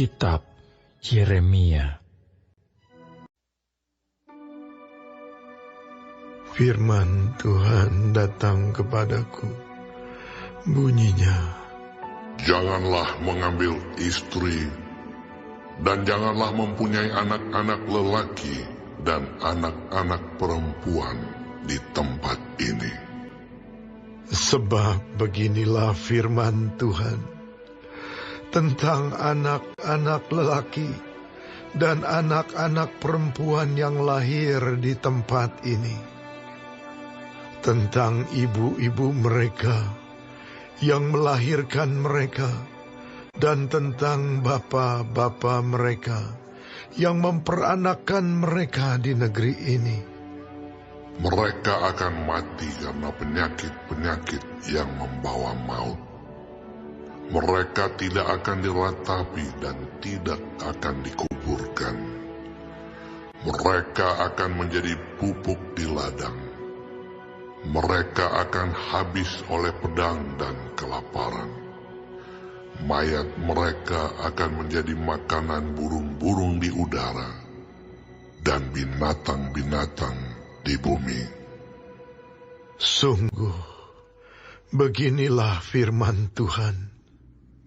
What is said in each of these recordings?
Kitab Yeremia. Firman Tuhan datang kepadaku. Bunyinya, janganlah mengambil istri, dan janganlah mempunyai anak-anak lelaki dan anak-anak perempuan di tempat ini. Sebab beginilah firman Tuhan tentang anak-anak lelaki dan anak-anak perempuan yang lahir di tempat ini, tentang ibu-ibu mereka yang melahirkan mereka, dan tentang bapa-bapa mereka yang memperanakkan mereka di negeri ini. Mereka akan mati karena penyakit-penyakit yang membawa maut. Mereka tidak akan diratapi dan tidak akan dikuburkan. Mereka akan menjadi pupuk di ladang. Mereka akan habis oleh pedang dan kelaparan. Mayat mereka akan menjadi makanan burung-burung di udara dan binatang-binatang di bumi. Sungguh, beginilah firman Tuhan.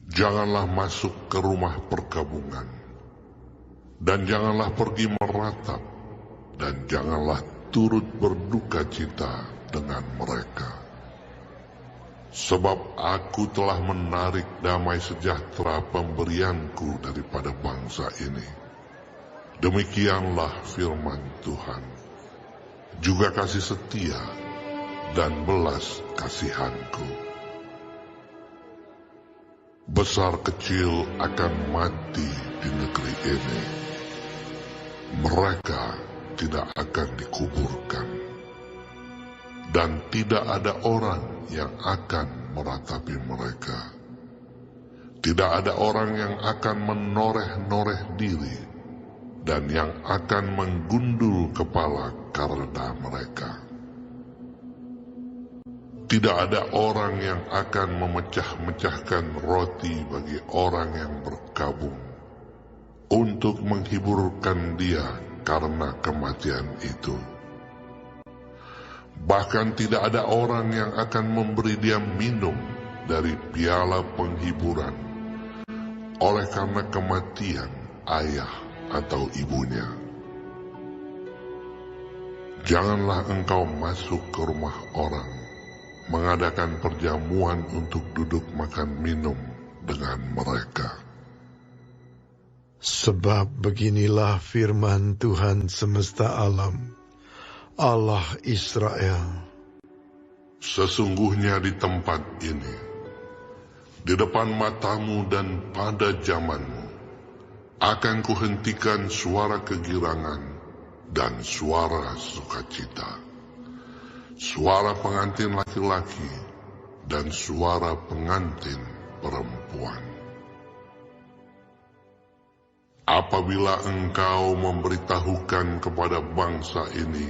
Janganlah masuk ke rumah perkabungan, dan janganlah pergi meratap, dan janganlah turut berduka cita dengan mereka. Sebab aku telah menarik damai sejahtera pemberianku daripada bangsa ini. Demikianlah firman Tuhan. Juga kasih setia dan belas kasihanku. Besar kecil akan mati di negeri ini. Mereka tidak akan dikuburkan, dan tidak ada orang yang akan meratapi mereka. Tidak ada orang yang akan menoreh-noreh diri, dan yang akan menggundul kepala karena mereka. Tidak ada orang yang akan memecah-mecahkan roti bagi orang yang berkabung untuk menghiburkan dia karena kematian itu. Bahkan tidak ada orang yang akan memberi dia minum dari piala penghiburan oleh karena kematian ayah atau ibunya. Janganlah engkau masuk ke rumah orang mengadakan perjamuan untuk duduk makan minum dengan mereka. Sebab beginilah firman Tuhan semesta alam, Allah Israel. Sesungguhnya di tempat ini, di depan matamu dan pada zamanmu, akan kuhentikan suara kegirangan dan suara sukacita, suara pengantin laki-laki dan suara pengantin perempuan. Apabila engkau memberitahukan kepada bangsa ini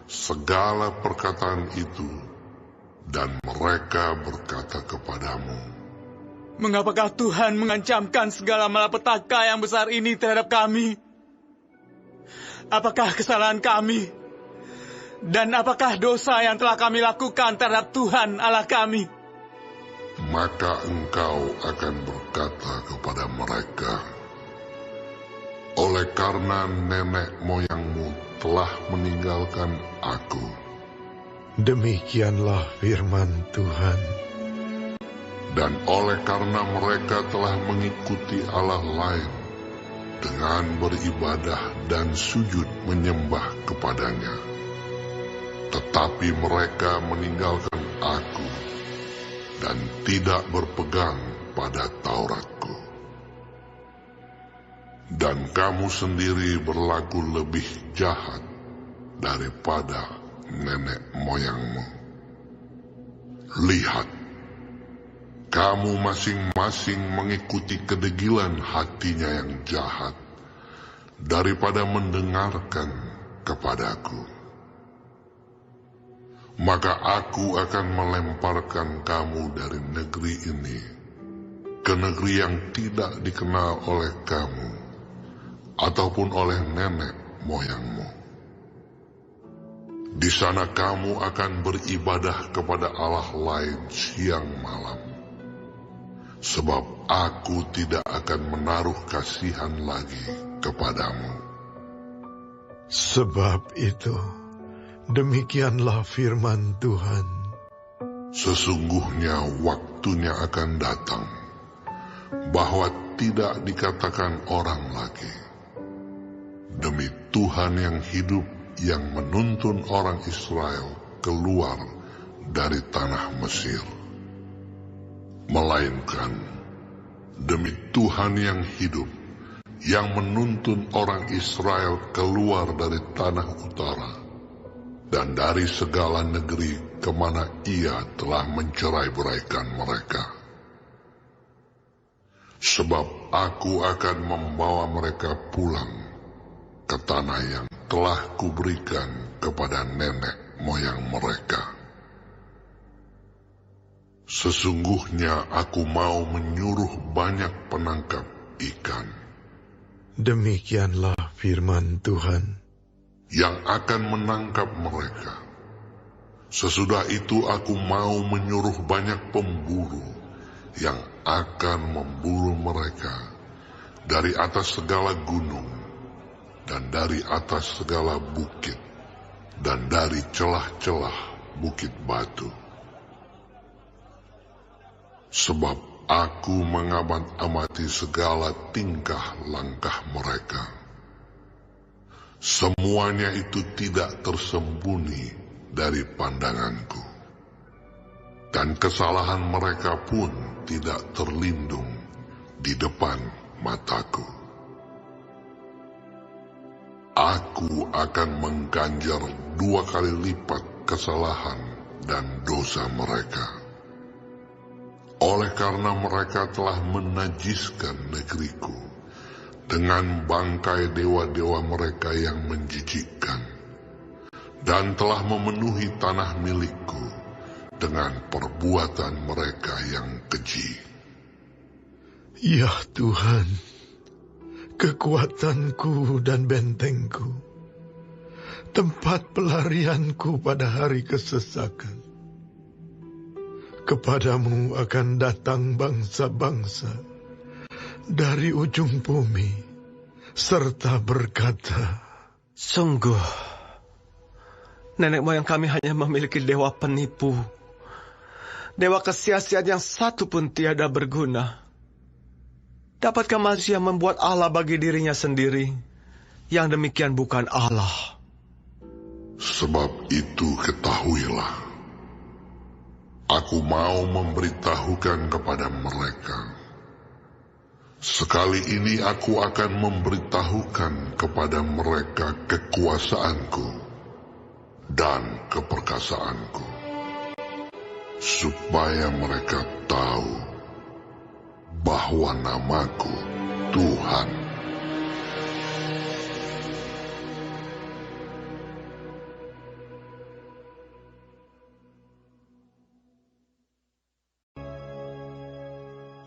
segala perkataan itu, dan mereka berkata kepadamu, mengapakah Tuhan mengancamkan segala malapetaka yang besar ini terhadap kami? Apakah kesalahan kami? Dan apakah dosa yang telah kami lakukan terhadap Tuhan Allah kami? Maka engkau akan berkata kepada mereka, oleh karena nenek moyangmu telah meninggalkan aku. Demikianlah firman Tuhan. Dan oleh karena mereka telah mengikuti Allah lain dengan beribadah dan sujud menyembah kepadanya, tetapi mereka meninggalkan aku dan tidak berpegang pada Tauratku. Dan kamu sendiri berlaku lebih jahat daripada nenek moyangmu. Lihat, kamu masing-masing mengikuti kedegilan hatinya yang jahat daripada mendengarkan kepadaku. Maka aku akan melemparkan kamu dari negeri ini ke negeri yang tidak dikenal oleh kamu ataupun oleh nenek moyangmu. Di sana kamu akan beribadah kepada Allah lain siang malam, sebab aku tidak akan menaruh kasihan lagi kepadamu. Sebab itu, demikianlah firman Tuhan. Sesungguhnya waktunya akan datang, bahwa tidak dikatakan orang lagi, demi Tuhan yang hidup yang menuntun orang Israel keluar dari tanah Mesir. Melainkan, demi Tuhan yang hidup yang menuntun orang Israel keluar dari tanah utara dan dari segala negeri kemana ia telah mencerai-beraikan mereka. Sebab aku akan membawa mereka pulang ke tanah yang telah kuberikan kepada nenek moyang mereka. Sesungguhnya aku mau menyuruh banyak penangkap ikan. Demikianlah firman Tuhan. Yang akan menangkap mereka. Sesudah itu aku mau menyuruh banyak pemburu yang akan memburu mereka dari atas segala gunung dan dari atas segala bukit dan dari celah-celah bukit batu. Sebab aku mengamati segala tingkah langkah mereka. Semuanya itu tidak tersembunyi dari pandanganku, dan kesalahan mereka pun tidak terlindung di depan mataku. Aku akan mengganjar 2 kali lipat kesalahan dan dosa mereka, oleh karena mereka telah menajiskan negeriku dengan bangkai dewa-dewa mereka yang menjijikkan, dan telah memenuhi tanah milikku dengan perbuatan mereka yang keji. Ya Tuhan, kekuatanku dan bentengku, tempat pelarianku pada hari kesesakan. Kepadamu akan datang bangsa-bangsa dari ujung bumi, serta berkata, Sungguh, nenek moyang kami hanya memiliki dewa penipu, dewa kesia-siaan yang satu pun tiada berguna. Dapatkah manusia membuat Allah bagi dirinya sendiri? Yang demikian bukan Allah. Sebab itu ketahuilah, aku mau memberitahukan kepada mereka. Sekali ini aku akan memberitahukan kepada mereka kekuasaanku dan keperkasaanku, supaya mereka tahu bahwa namaku Tuhan.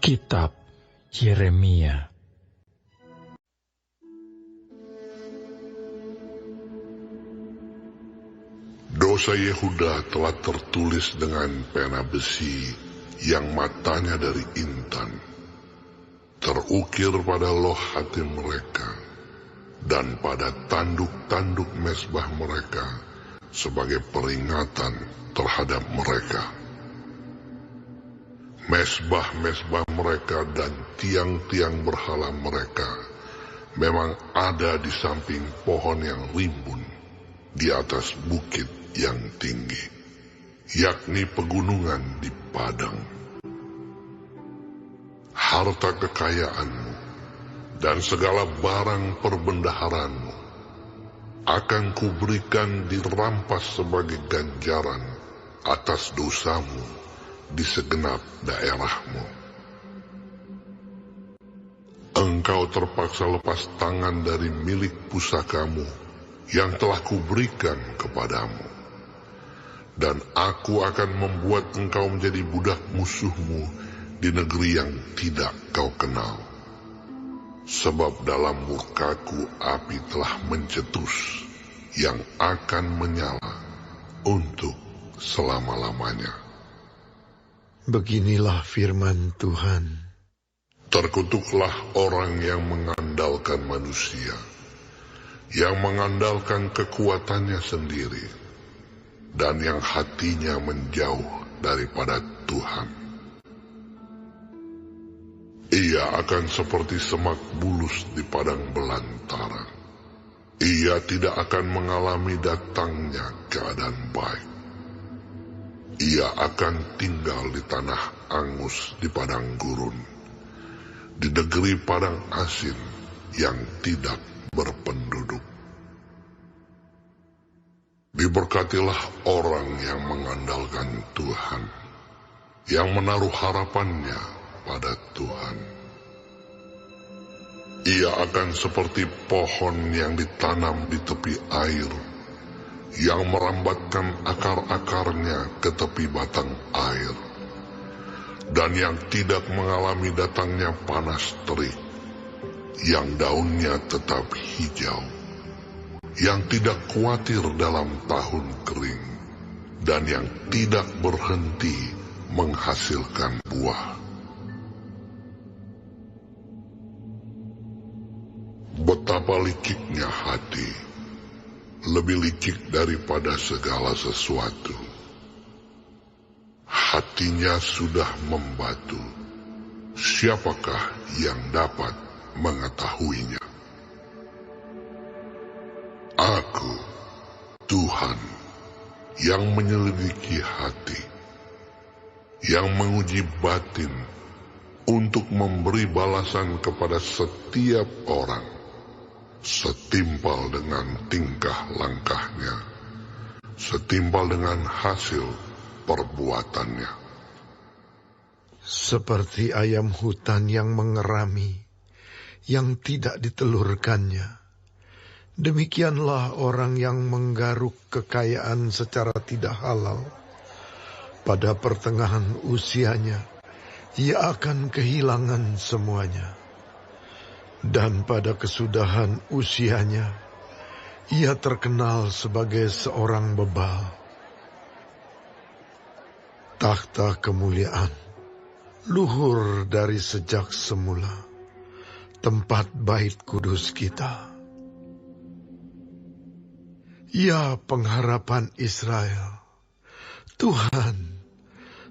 Kitab Yeremia. Dosa Yehuda telah tertulis dengan pena besi yang matanya dari intan, terukir pada loh hati mereka dan pada tanduk-tanduk mezbah mereka sebagai peringatan terhadap mereka. Mezbah-mezbah mereka dan tiang-tiang berhala mereka memang ada di samping pohon yang rimbun di atas bukit yang tinggi, yakni pegunungan di padang. Harta kekayaanmu dan segala barang perbendaharánmu akan kuberikan dirampas sebagai ganjaran atas dosamu di segenap daerahmu. Engkau terpaksa lepas tangan dari milik pusakamu yang telah kuberikan kepadamu, dan aku akan membuat engkau menjadi budak musuhmu di negeri yang tidak kau kenal. Sebab dalam murkaku api telah mencetus yang akan menyala untuk selama-lamanya. Beginilah firman Tuhan. Terkutuklah orang yang mengandalkan manusia, yang mengandalkan kekuatannya sendiri, dan yang hatinya menjauh daripada Tuhan. Ia akan seperti semak bulus di padang belantara. Ia tidak akan mengalami datangnya keadaan baik. Ia akan tinggal di tanah angus di padang gurun, di negeri padang asin yang tidak berpenduduk. Diberkatilah orang yang mengandalkan Tuhan, yang menaruh harapannya pada Tuhan. Ia akan seperti pohon yang ditanam di tepi air, yang merambatkan akar-akarnya ke tepi batang air, dan yang tidak mengalami datangnya panas terik, yang daunnya tetap hijau, yang tidak khawatir dalam tahun kering, dan yang tidak berhenti menghasilkan buah. Betapa liciknya hati, lebih licik daripada segala sesuatu. Hatinya sudah membatu, siapakah yang dapat mengetahuinya? Aku, Tuhan, yang menyelidiki hati, yang menguji batin untuk memberi balasan kepada setiap orang, setimpal dengan tingkah langkahnya, setimpal dengan hasil perbuatannya. Seperti ayam hutan yang mengerami, yang tidak ditelurkannya, demikianlah orang yang menggaruk kekayaan secara tidak halal. Pada pertengahan usianya, ia akan kehilangan semuanya. Dan pada kesudahan usianya, ia terkenal sebagai seorang bebal. Takhta kemuliaan, luhur dari sejak semula, tempat bait kudus kita. Ya pengharapan Israel, Tuhan,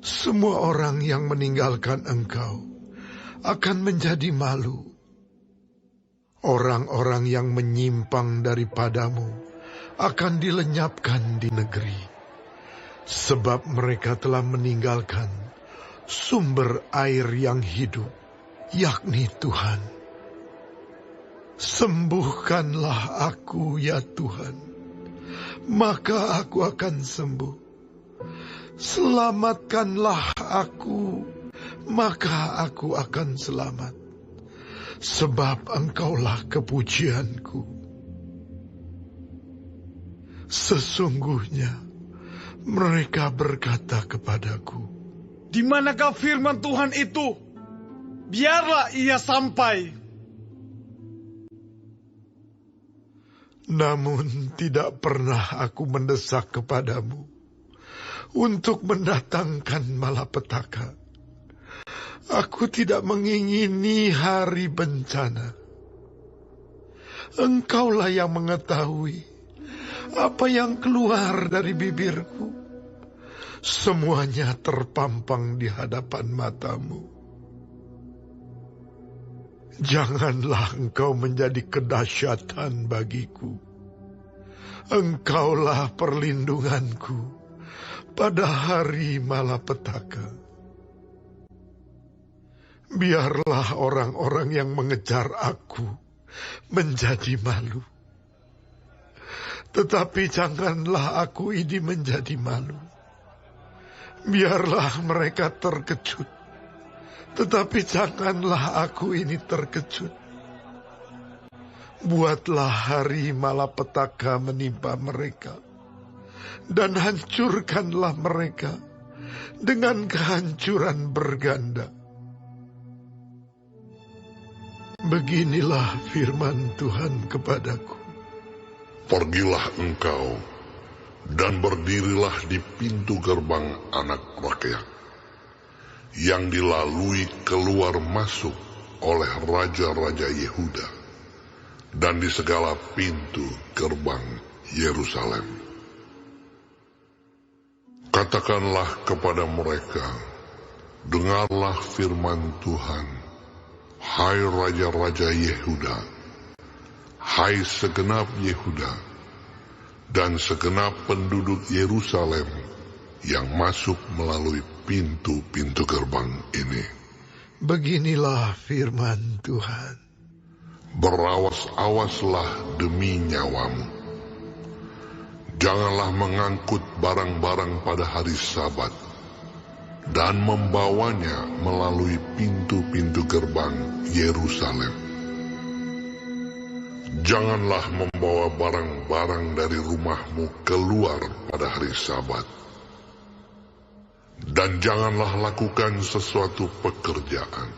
semua orang yang meninggalkan Engkau akan menjadi malu. Orang-orang yang menyimpang daripadamu akan dilenyapkan di negeri, sebab mereka telah meninggalkan sumber air yang hidup, yakni Tuhan. Sembuhkanlah aku, ya Tuhan, maka aku akan sembuh. Selamatkanlah aku, maka aku akan selamat. Sebab Engkaulah kepujianku. Sesungguhnya mereka berkata kepadaku, di manakah firman Tuhan itu? Biarlah ia sampai. Namun tidak pernah aku mendesak kepadamu untuk mendatangkan malapetaka. Aku tidak mengingini hari bencana. Engkaulah yang mengetahui apa yang keluar dari bibirku. Semuanya terpampang di hadapan matamu. Janganlah engkau menjadi kedahsyatan bagiku. Engkaulah perlindunganku pada hari malapetaka. Biarlah orang-orang yang mengejar aku menjadi malu. Tetapi janganlah aku ini menjadi malu. Biarlah mereka terkejut. Tetapi janganlah aku ini terkejut. Buatlah hari malapetaka menimpa mereka. Dan hancurkanlah mereka dengan kehancuran berganda. Beginilah firman Tuhan kepadaku. Pergilah engkau dan berdirilah di pintu gerbang anak rakyat, yang dilalui keluar masuk oleh raja-raja Yehuda, dan di segala pintu gerbang Yerusalem. Katakanlah kepada mereka, dengarlah firman Tuhan, hai raja-raja Yehuda, hai segenap Yehuda, dan segenap penduduk Yerusalem yang masuk melalui pintu-pintu gerbang ini. Beginilah firman Tuhan. Berawas-awaslah demi nyawamu. Janganlah mengangkut barang-barang pada hari Sabat dan membawanya melalui pintu-pintu gerbang Yerusalem. Janganlah membawa barang-barang dari rumahmu keluar pada hari Sabat. Dan janganlah lakukan sesuatu pekerjaan.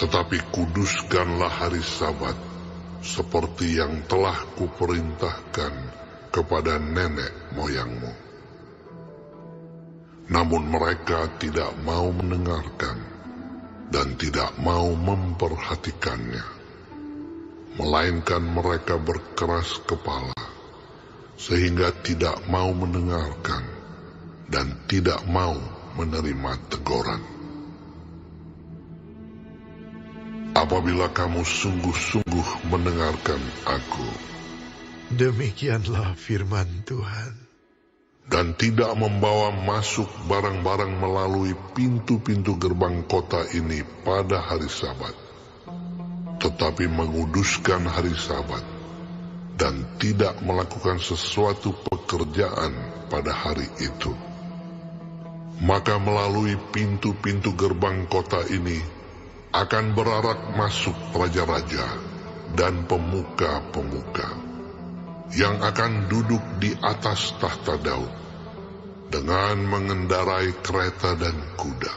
Tetapi kuduskanlah hari Sabat seperti yang telah kuperintahkan kepada nenek moyangmu. Namun mereka tidak mau mendengarkan dan tidak mau memperhatikannya, melainkan mereka berkeras kepala, sehingga tidak mau mendengarkan dan tidak mau menerima teguran. Apabila kamu sungguh-sungguh mendengarkan aku, Demikianlah firman Tuhan. dan tidak membawa masuk barang-barang melalui pintu-pintu gerbang kota ini pada hari Sabat, tetapi menguduskan hari Sabat, dan tidak melakukan sesuatu pekerjaan pada hari itu, maka melalui pintu-pintu gerbang kota ini akan berarak masuk raja-raja dan pemuka-pemuka yang akan duduk di atas tahta Daud dengan mengendarai kereta dan kuda.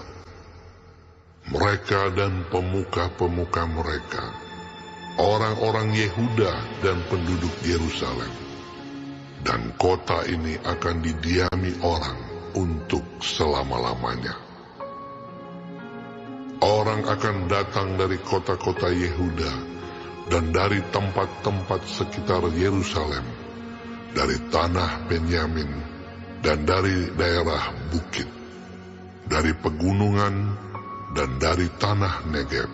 Mereka dan pemuka-pemuka mereka, orang-orang Yehuda dan penduduk Yerusalem, dan kota ini akan didiami orang untuk selama-lamanya. Orang akan datang dari kota-kota Yehuda dan dari tempat-tempat sekitar Yerusalem, dari tanah Benyamin dan dari daerah bukit, dari pegunungan dan dari tanah Negeb,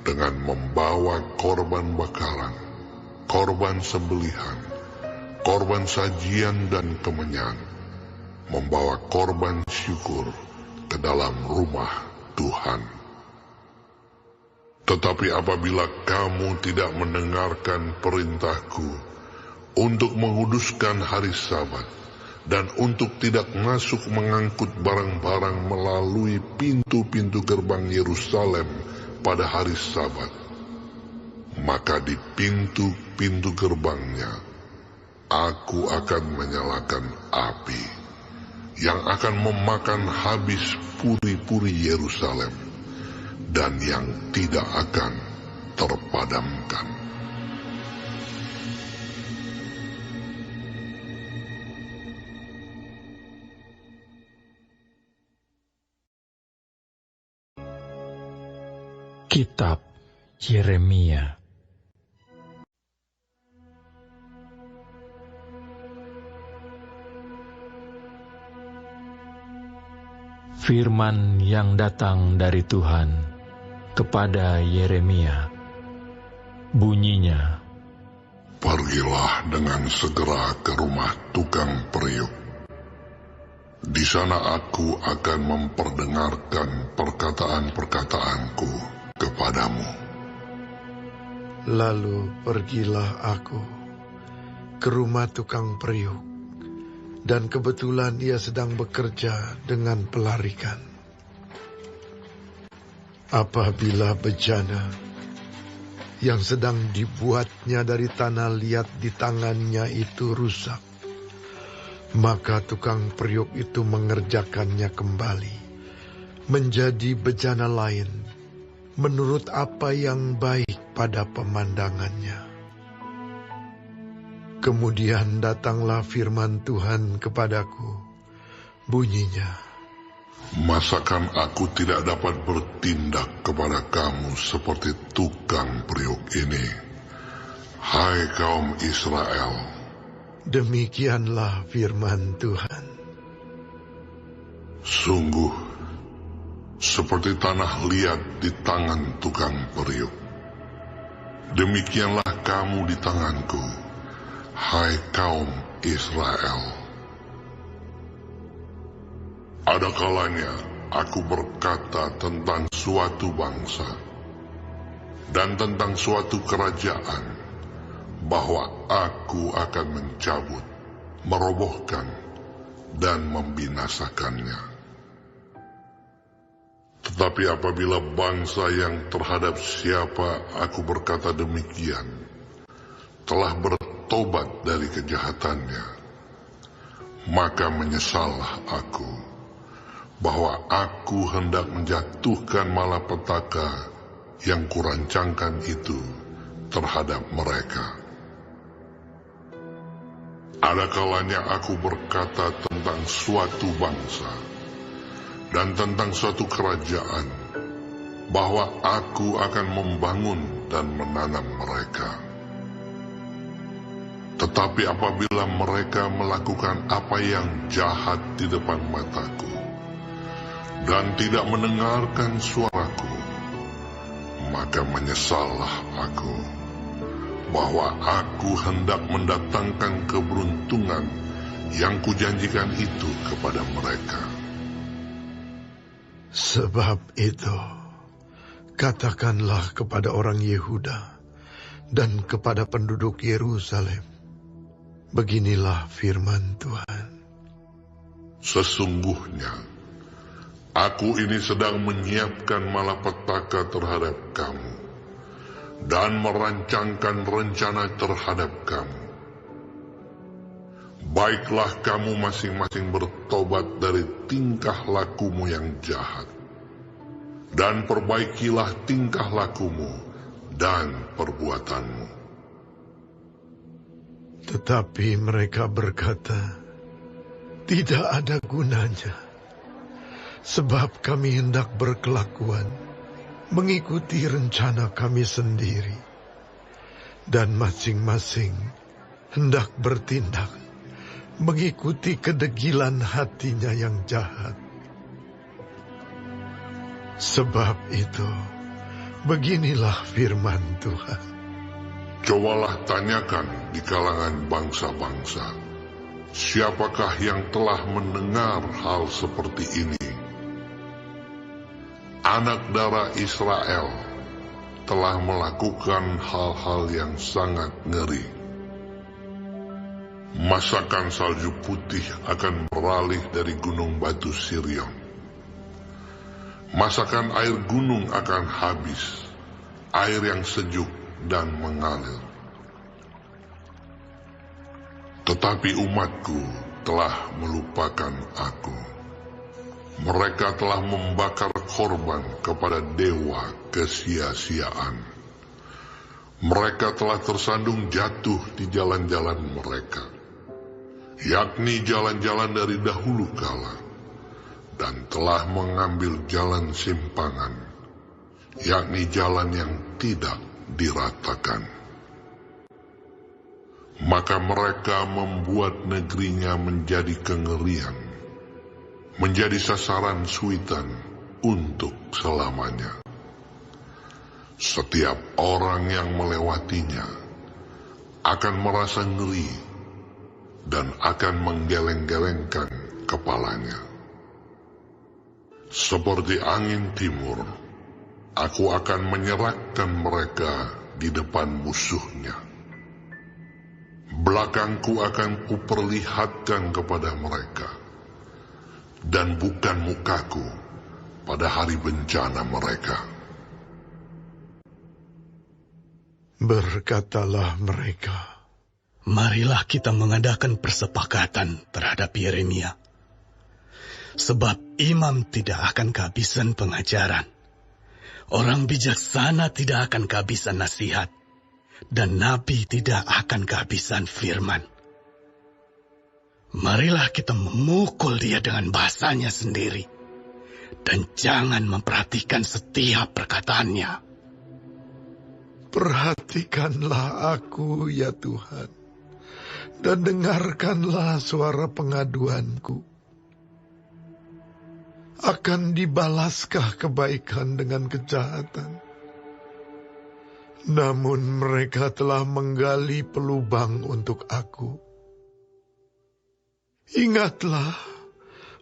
dengan membawa korban bakaran, korban sembelihan, korban sajian dan kemenyan, membawa korban syukur ke dalam rumah Tuhan. Tetapi apabila kamu tidak mendengarkan perintahku untuk menguduskan hari Sabat dan untuk tidak masuk mengangkut barang-barang melalui pintu-pintu gerbang Yerusalem pada hari Sabat, maka di pintu-pintu gerbangnya aku akan menyalakan api yang akan memakan habis puri-puri Yerusalem, dan yang tidak akan terpadamkan. Kitab Yeremia. Firman yang datang dari Tuhan kepada Yeremia. Bunyinya, Pergilah dengan segera ke rumah tukang periuk. Di sana aku akan memperdengarkan perkataan-perkataanku kepadamu. Lalu pergilah aku ke rumah tukang periuk, dan kebetulan ia sedang bekerja dengan pelarikan. Apabila bejana yang sedang dibuatnya dari tanah liat di tangannya itu rusak, maka tukang periuk itu mengerjakannya kembali menjadi bejana lain menurut apa yang baik pada pemandangannya. Kemudian datanglah firman Tuhan kepadaku, bunyinya, masakan aku tidak dapat bertindak kepada kamu seperti tukang periuk ini, hai kaum Israel? Demikianlah firman Tuhan. Sungguh, seperti tanah liat di tangan tukang periuk, demikianlah kamu di tanganku, hai kaum Israel. Ada kalanya aku berkata tentang suatu bangsa dan tentang suatu kerajaan, bahwa aku akan mencabut, merobohkan, dan membinasakannya. Tetapi apabila bangsa yang terhadap siapa aku berkata demikian telah bertobat dari kejahatannya, maka menyesallah aku, bahwa aku hendak menjatuhkan malapetaka yang kurancangkan itu terhadap mereka. Ada kalanya aku berkata tentang suatu bangsa dan tentang suatu kerajaan, bahwa aku akan membangun dan menanam mereka. Tetapi apabila mereka melakukan apa yang jahat di depan mataku dan tidak mendengarkan suaraku, maka menyesallah aku, bahwa aku hendak mendatangkan keberuntungan yang kujanjikan itu kepada mereka. Sebab itu, katakanlah kepada orang Yehuda dan kepada penduduk Yerusalem, beginilah firman Tuhan. Sesungguhnya, aku ini sedang menyiapkan malapetaka terhadap kamu, dan merancangkan rencana terhadap kamu. Baiklah kamu masing-masing bertobat dari tingkah lakumu yang jahat, dan perbaikilah tingkah lakumu dan perbuatanmu. Tetapi mereka berkata, tidak ada gunanya, sebab kami hendak berkelakuan mengikuti rencana kami sendiri, dan masing-masing hendak bertindak mengikuti kedegilan hatinya yang jahat. Sebab itu, beginilah firman Tuhan. Cobalah tanyakan di kalangan bangsa-bangsa, siapakah yang telah mendengar hal seperti ini? Anak darah Israel telah melakukan hal-hal yang sangat ngeri. Masakan salju putih akan beralih dari gunung batu Sirion. Masakan air gunung akan habis, air yang sejuk dan mengalir. Tetapi umatku telah melupakan aku. Mereka telah membakar korban kepada dewa kesia-siaan. Mereka telah tersandung jatuh di jalan-jalan mereka, yakni jalan-jalan dari dahulu kala, dan telah mengambil jalan simpangan, yakni jalan yang tidak diratakan. Maka mereka membuat negerinya menjadi kengerian, menjadi sasaran suitan untuk selamanya. Setiap orang yang melewatinya akan merasa ngeri dan akan menggeleng-gelengkan kepalanya. Seperti angin timur, aku akan menyerahkan mereka di depan musuhnya. Belakangku akan kuperlihatkan kepada mereka, dan bukan mukaku pada hari bencana mereka. Berkatalah mereka, marilah kita mengadakan persepakatan terhadap Yeremia, sebab imam tidak akan kehabisan pengajaran, Orang bijaksana tidak akan kehabisan nasihat, dan nabi tidak akan kehabisan firman. Marilah kita memukul dia dengan bahasanya sendiri, dan jangan memperhatikan setiap perkataannya. Perhatikanlah aku, ya Tuhan, dan dengarkanlah suara pengaduanku. Akan dibalaskah kebaikan dengan kejahatan? Namun mereka telah menggali pelubang untuk aku. Ingatlah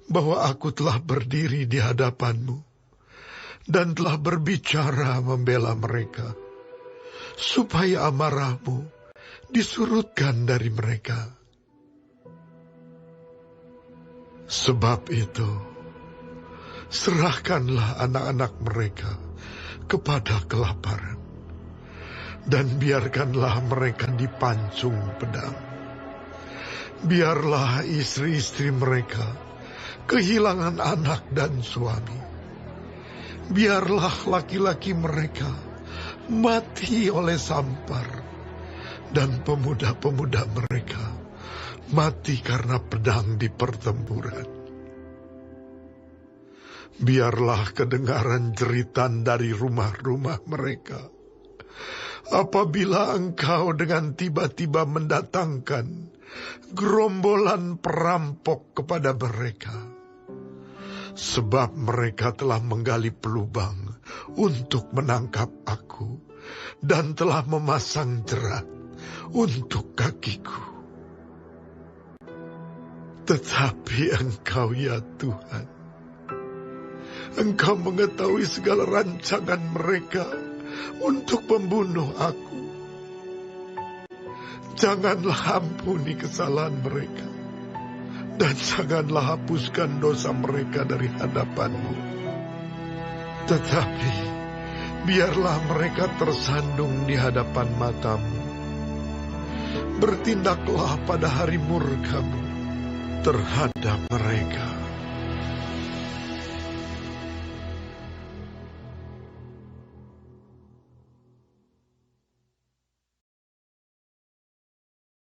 bahwa aku telah berdiri di hadapanmu dan telah berbicara membela mereka, supaya amarahmu disurutkan dari mereka. Sebab itu, serahkanlah anak-anak mereka kepada kelaparan, dan biarkanlah mereka dipancung pedang. Biarlah istri-istri mereka kehilangan anak dan suami. Biarlah laki-laki mereka mati oleh sampar, dan pemuda-pemuda mereka mati karena pedang di pertempuran. Biarlah kedengaran jeritan dari rumah-rumah mereka, apabila engkau dengan tiba-tiba mendatangkan gerombolan perampok kepada mereka. Sebab mereka telah menggali pelubang untuk menangkap aku, dan telah memasang jerat untuk kakiku. Tetapi engkau, ya Tuhan, engkau mengetahui segala rancangan mereka untuk membunuh aku. Janganlah ampuni kesalahan mereka, dan janganlah hapuskan dosa mereka dari hadapanmu. Tetapi biarlah mereka tersandung di hadapan matamu. Bertindaklah pada hari murkamu terhadap mereka.